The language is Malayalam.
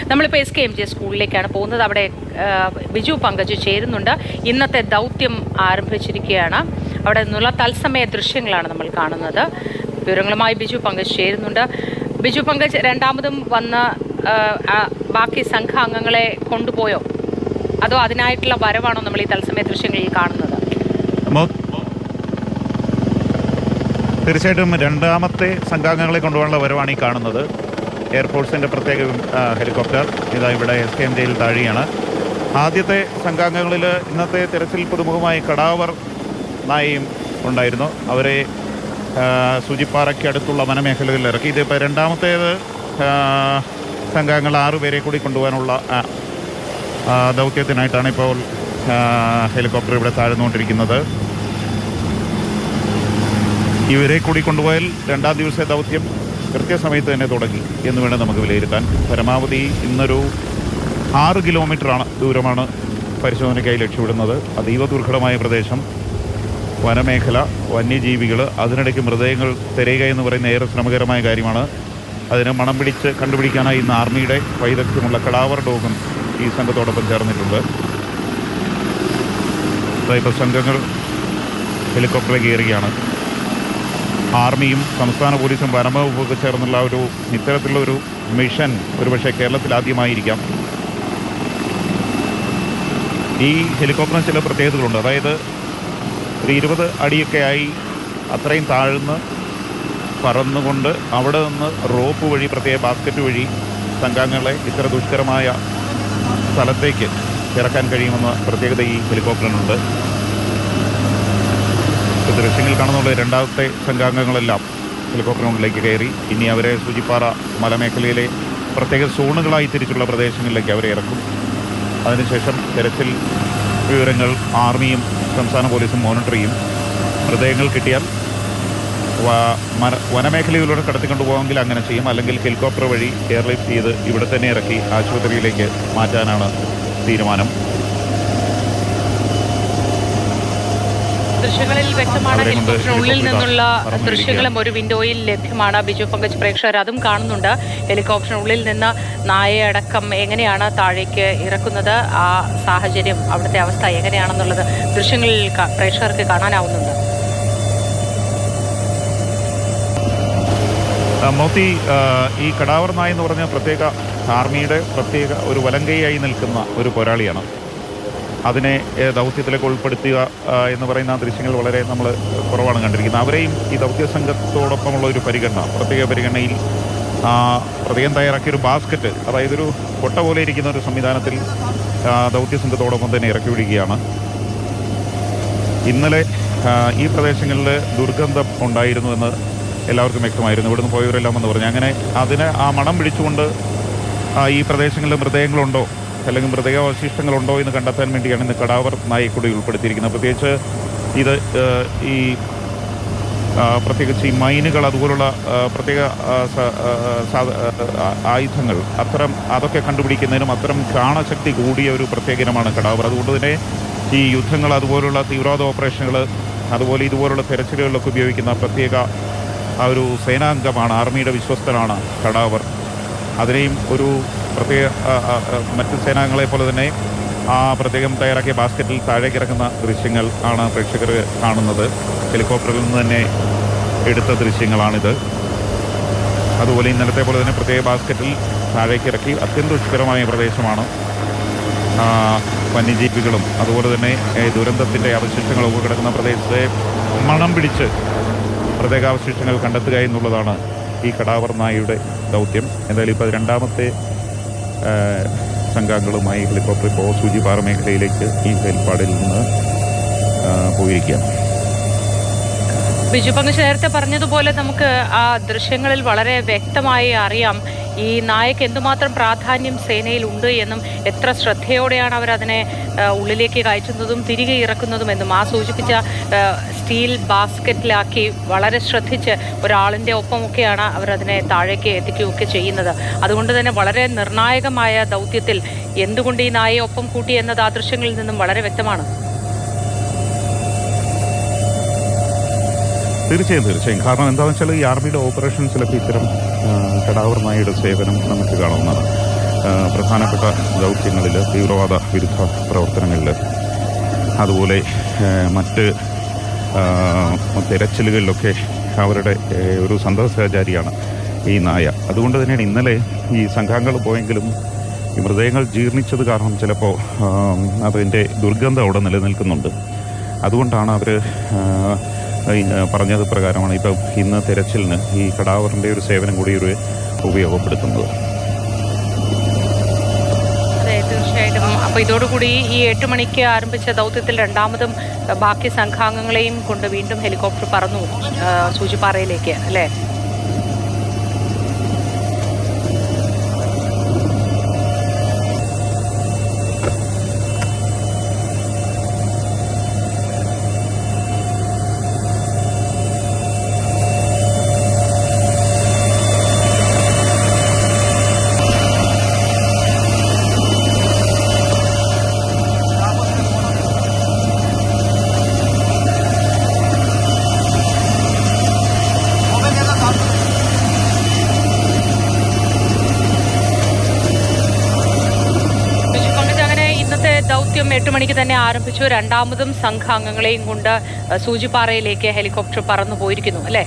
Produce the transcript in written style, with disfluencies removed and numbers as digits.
നമ്മളിപ്പോൾ SKMJ സ്കൂളിലേക്കാണ് പോകുന്നത്. അവിടെ ബിജു പങ്കജ് ചേരുന്നുണ്ട്. ഇന്നത്തെ ദൗത്യം ആരംഭിച്ചിരിക്കുകയാണ്. അവിടെ നിന്നുള്ള തത്സമയ ദൃശ്യങ്ങളാണ് നമ്മൾ കാണുന്നത്. വിവരങ്ങളുമായി ബിജു പങ്കജ് ചേരുന്നുണ്ട്. ബിജു പങ്കജ്, രണ്ടാമതും വന്ന് ബാക്കി സംഘാംഗങ്ങളെ കൊണ്ടുപോയോ, അതോ അതിനായിട്ടുള്ള വരവാണോ നമ്മൾ ഈ തത്സമയ ദൃശ്യങ്ങളിൽ കാണുന്നത്? തീർച്ചയായിട്ടും രണ്ടാമത്തെ സംഘാംഗങ്ങളെ കൊണ്ടുപോകാനുള്ള വരവാണ് ഈ കാണുന്നത്. എയർഫോഴ്സിൻ്റെ പ്രത്യേക ഹെലികോപ്റ്റർ ഇതാ ഇവിടെ SKMJയിൽ താഴെയാണ്. ആദ്യത്തെ സംഘാംഗങ്ങളിൽ ഇന്നത്തെ തെരച്ചിൽ പുതുമുഖമായി കടാവർ നായയും ഉണ്ടായിരുന്നു. അവരെ സൂചിപ്പാറയ്ക്ക് അടുത്തുള്ള വനമേഖലകളിൽ ഇറക്കി. ഇതിപ്പോൾ രണ്ടാമത്തേത് സംഘാംഗങ്ങൾ 6 പേരെ കൂടി കൊണ്ടുപോകാനുള്ള ദൗത്യത്തിനായിട്ടാണ് ഇപ്പോൾ ഹെലികോപ്റ്റർ ഇവിടെ താഴ്ന്നുകൊണ്ടിരിക്കുന്നത്. ഇവരെ കൂടി കൊണ്ടുപോയാൽ രണ്ടാം ദിവസത്തെ ദൗത്യം കൃത്യസമയത്ത് തന്നെ തുടങ്ങി എന്ന് വേണം നമുക്ക് വിലയിരുത്താൻ. പരമാവധി ഇന്നൊരു 6 കിലോമീറ്ററാണ് ദൂരമാണ് പരിശോധനയ്ക്കായി ലക്ഷ്യമിടുന്നത്. അതീവ ദുർഘടമായ പ്രദേശം, വനമേഖല, വന്യജീവികൾ, അതിനിടയ്ക്ക് മൃതദേഹങ്ങൾ തിരയുക എന്ന് പറയുന്ന ഏറെ ശ്രമകരമായ കാര്യമാണ്. അതിന് മണം പിടിച്ച് കണ്ടുപിടിക്കാനായി ഇന്ന് ആർമിയുടെ വൈദഗ്ധ്യമുള്ള കടാവർ ഡോഗും ഈ സംഘത്തോടൊപ്പം ചേർന്നിട്ടുണ്ട്. ഇപ്പോൾ സംഘങ്ങൾ ഹെലികോപ്റ്ററിൽ കയറുകയാണ്. ആർമിയും സംസ്ഥാന പോലീസും വനംവകുപ്പൊക്കെ ചേർന്നുള്ള ഇത്തരത്തിലുള്ള ഒരു മിഷൻ ഒരുപക്ഷെ കേരളത്തിൽ ആദ്യമായിരിക്കാം. ഈ ഹെലികോപ്റ്ററിന് ചില പ്രത്യേകതകളുണ്ട്. അതായത് ഒരു 20 അടിയൊക്കെ ആയി അത്രയും താഴ്ന്ന് പറന്നുകൊണ്ട് അവിടെ നിന്ന് റോപ്പ് വഴി, പ്രത്യേക ബാസ്ക്കറ്റ് വഴി സംഘാംഗങ്ങളെ ഇത്ര ദുഷ്കരമായ സ്ഥലത്തേക്ക് ഇറക്കാൻ കഴിയുമെന്ന പ്രത്യേകത ഈ ഹെലികോപ്റ്ററിനുണ്ട്. ദൃശ്യങ്ങൾ കാണുന്നുള്ള രണ്ടാമത്തെ സംഘാംഗങ്ങളെല്ലാം ഹെലികോപ്റ്ററിനുള്ളിലേക്ക് കയറി. ഇനി അവരെ സൂചിപ്പാറ മലമേഖലയിലെ പ്രത്യേക സോണുകളായി തിരിച്ചുള്ള പ്രദേശങ്ങളിലേക്ക് അവരെ ഇറക്കും. അതിനുശേഷം തെരച്ചിൽ വിവരങ്ങൾ ആർമിയും സംസ്ഥാന പോലീസും മോണിറ്റർ ചെയ്യും. മൃതദേഹങ്ങൾ കിട്ടിയാൽ വനമേഖലയിലൂടെ കടത്തിക്കൊണ്ടുപോകാമെങ്കിൽ അങ്ങനെ ചെയ്യും. അല്ലെങ്കിൽ ഹെലികോപ്റ്റർ വഴി എയർലിഫ്റ്റ് ചെയ്ത് ഇവിടെ തന്നെ ഇറക്കി ആശുപത്രിയിലേക്ക് മാറ്റാനാണ് തീരുമാനം. ദൃശ്യങ്ങളിൽ വ്യക്തമാണ്. ഹെലികോപ്റ്ററിനുള്ളിൽ നിന്നുള്ള ദൃശ്യങ്ങളും ഒരു വിൻഡോയിൽ ലഭ്യമാണ്. ബിജു പങ്കജ്, പ്രേക്ഷകർ അതും കാണുന്നുണ്ട്. ഹെലികോപ്റ്ററിനുള്ളിൽ നിന്ന് നായയടക്കം എങ്ങനെയാണ് താഴേക്ക് ഇറക്കുന്നത്, ആ സാഹചര്യം, അവിടുത്തെ അവസ്ഥ എങ്ങനെയാണെന്നുള്ളത് ദൃശ്യങ്ങളിൽ പ്രേക്ഷകർക്ക് കാണാനാവുന്നുണ്ട്. മോത്തി, ഈ കടാവർ നായ എന്ന് പറഞ്ഞ പ്രത്യേക ആർമിയുടെ പ്രത്യേക ഒരു വലങ്കയായി നിൽക്കുന്ന ഒരു പോരാളിയാണ്. അതിനെ ദൗത്യത്തിലേക്ക് ഉൾപ്പെടുത്തുക എന്ന് പറയുന്ന ദൃശ്യങ്ങൾ വളരെ നമ്മൾ കുറവാണ് കണ്ടിരിക്കുന്നത്. അവരെയും ഈ ദൗത്യ സംഘത്തോടൊപ്പമുള്ള ഒരു പരിഗണന, പ്രത്യേക പരിഗണനയിൽ പ്രത്യേകം തയ്യാറാക്കിയൊരു ബാസ്ക്കറ്റ്, അതായത് ഒരു കൊട്ട പോലെ ഇരിക്കുന്ന ഒരു സംവിധാനത്തിൽ ദൗത്യ സംഘത്തോടൊപ്പം തന്നെ ഇറക്കി വിടുകയാണ്. ഇന്നലെ ഈ പ്രദേശങ്ങളിൽ ദുർഗന്ധം ഉണ്ടായിരുന്നു എന്ന് എല്ലാവർക്കും വ്യക്തമായിരുന്നു. ഇവിടുന്ന് പോയവരെല്ലാം എന്ന് പറഞ്ഞു. അങ്ങനെ അതിന് ആ മണം പിടിച്ചുകൊണ്ട് ഈ പ്രദേശങ്ങളിൽ മൃതദേഹങ്ങളുണ്ടോ അല്ലെങ്കിൽ മൃതദേഹാവശിഷ്ടങ്ങളുണ്ടോ എന്ന് കണ്ടെത്താൻ വേണ്ടിയാണ് ഇന്ന് കടാവർ നായയെ കൂടി ഉൾപ്പെടുത്തിയിരിക്കുന്നത്. പ്രത്യേകിച്ച് ഇത് പ്രത്യേകിച്ച് ഈ മൈനുകൾ, അതുപോലുള്ള പ്രത്യേക ആയുധങ്ങൾ, അതൊക്കെ കണ്ടുപിടിക്കുന്നതിനും അത്തരം കാണശക്തി കൂടിയ ഒരു പ്രത്യേക ഇനമാണ് കടാവർ. അതുകൊണ്ട് തന്നെ ഈ യുദ്ധങ്ങൾ, അതുപോലുള്ള തീവ്രവാദ ഓപ്പറേഷനുകൾ, അതുപോലെ ഇതുപോലുള്ള തെരച്ചിലുകളിലൊക്കെ ഉപയോഗിക്കുന്ന പ്രത്യേക ഒരു സേനാംഗമാണ്, ആർമിയുടെ വിശ്വസ്തനാണ് കടാവർ. അതിനെയും ഒരു പ്രത്യേക മറ്റ് സേനാംഗങ്ങളെ പോലെ തന്നെ പ്രത്യേകം തയ്യാറാക്കിയ ബാസ്ക്കറ്റിൽ താഴേക്ക് ഇറക്കുന്ന ദൃശ്യങ്ങൾ ആണ് പ്രേക്ഷകർ കാണുന്നത്. ഹെലികോപ്റ്ററിൽ നിന്ന് തന്നെ എടുത്ത ദൃശ്യങ്ങളാണിത്. അതുപോലെ ഇന്നലത്തെ പോലെ തന്നെ പ്രത്യേക ബാസ്ക്കറ്റിൽ താഴേക്ക് ഇറക്കി. അത്യന്തം ദുഷ്കരമായ പ്രദേശമാണ്. വന്യജീവികളും അതുപോലെ തന്നെ ദുരന്തത്തിൻ്റെ അവശിഷ്ടങ്ങളൊക്കെ കിടക്കുന്ന പ്രദേശത്തെ മണം പിടിച്ച് പ്രത്യേകാവശിഷ്ടങ്ങൾ കണ്ടെത്തുക എന്നുള്ളതാണ് ഈ കടാവർ നായയുടെ ദൗത്യം. എന്തായാലും ഇപ്പോൾ രണ്ടാമത്തെ സംഘാംഗങ്ങളുമായി ഹെലികോപ്റ്റർ ഇപ്പോൾ സൂചിപ്പാറ മേഖലയിലേക്ക് ഈ ഹെലിപ്പാഡിൽ നിന്ന് പോയിരിക്കുകയാണ്. ബിജു പങ്കജ് നേരത്തെ പറഞ്ഞതുപോലെ നമുക്ക് ആ ദൃശ്യങ്ങളിൽ വളരെ വ്യക്തമായി അറിയാം ഈ നായക്ക് എന്തുമാത്രം പ്രാധാന്യം സേനയിൽ ഉണ്ട് എന്നും എത്ര ശ്രദ്ധയോടെയാണ് അവരതിനെ ഉള്ളിലേക്ക് കയറ്റുന്നതും തിരികെ ഇറക്കുന്നതും എന്നും. ആ സൂചിപ്പിച്ച സ്റ്റീൽ ബാസ്ക്കറ്റിലാക്കി വളരെ ശ്രദ്ധിച്ച് ഒരാളിൻ്റെ ഒപ്പമൊക്കെയാണ് അവരതിനെ താഴേക്ക് എത്തിക്കുകയൊക്കെ ചെയ്യുന്നത്. അതുകൊണ്ട് തന്നെ വളരെ നിർണായകമായ ദൗത്യത്തിൽ എന്തുകൊണ്ട് ഈ നായയെ ഒപ്പം കൂട്ടി എന്നത് ആ ദൃശ്യങ്ങളിൽ നിന്നും വളരെ വ്യക്തമാണ്. തീർച്ചയായും. കാരണം എന്താണെന്ന് വെച്ചാൽ ഈ ആർമിയുടെ ഓപ്പറേഷൻസിലൊക്കെ ഇത്തരം കടാവർ നായയുടെ സേവനം നമുക്ക് കാണുന്നതാണ്. പ്രധാനപ്പെട്ട ദൗത്യങ്ങളിൽ, തീവ്രവാദ വിരുദ്ധ പ്രവർത്തനങ്ങളിൽ, അതുപോലെ മറ്റ് തെരച്ചിലുകളിലൊക്കെ അവരുടെ ഒരു സന്തതസഹചാരിയാണ് ഈ നായ. അതുകൊണ്ട് തന്നെയാണ് ഇന്നലെ ഈ സംഘാംഗങ്ങൾ പോയെങ്കിലും ഈ മൃതദേഹങ്ങൾ ജീർണിച്ചത് കാരണം ചിലപ്പോൾ അതിൻ്റെ ദുർഗന്ധം അവിടെ നിലനിൽക്കുന്നുണ്ട്. അതുകൊണ്ടാണ് അവർ പറഞ്ഞത് പ്രകാരമാണ് ഇപ്പം ഇന്ന് തെരച്ചിലിന് ഈ കടാവറിൻ്റെ ഒരു സേവനം കൂടി ഒരു ഉപയോഗപ്പെടുത്തുന്നത്. അതെ, തീർച്ചയായിട്ടും. അപ്പോൾ ഇതോടുകൂടി ഈ 8 മണിക്ക് ആരംഭിച്ച ദൗത്യത്തിൽ രണ്ടാമതും ബാക്കി സംഘാംഗങ്ങളെയും കൊണ്ട് വീണ്ടും ഹെലികോപ്റ്റർ പറന്നു സൂചിപ്പാറയിലേക്ക്, അല്ലേ? ദൗത്യം 8 മണിക്ക് തന്നെ ആരംഭിച്ചു. രണ്ടാമതും സംഘാംഗങ്ങളെയും കൊണ്ട് സൂചിപ്പാറയിലേക്ക് ഹെലികോപ്റ്റർ പറന്നു പോയിരിക്കുന്നു, അല്ലേ?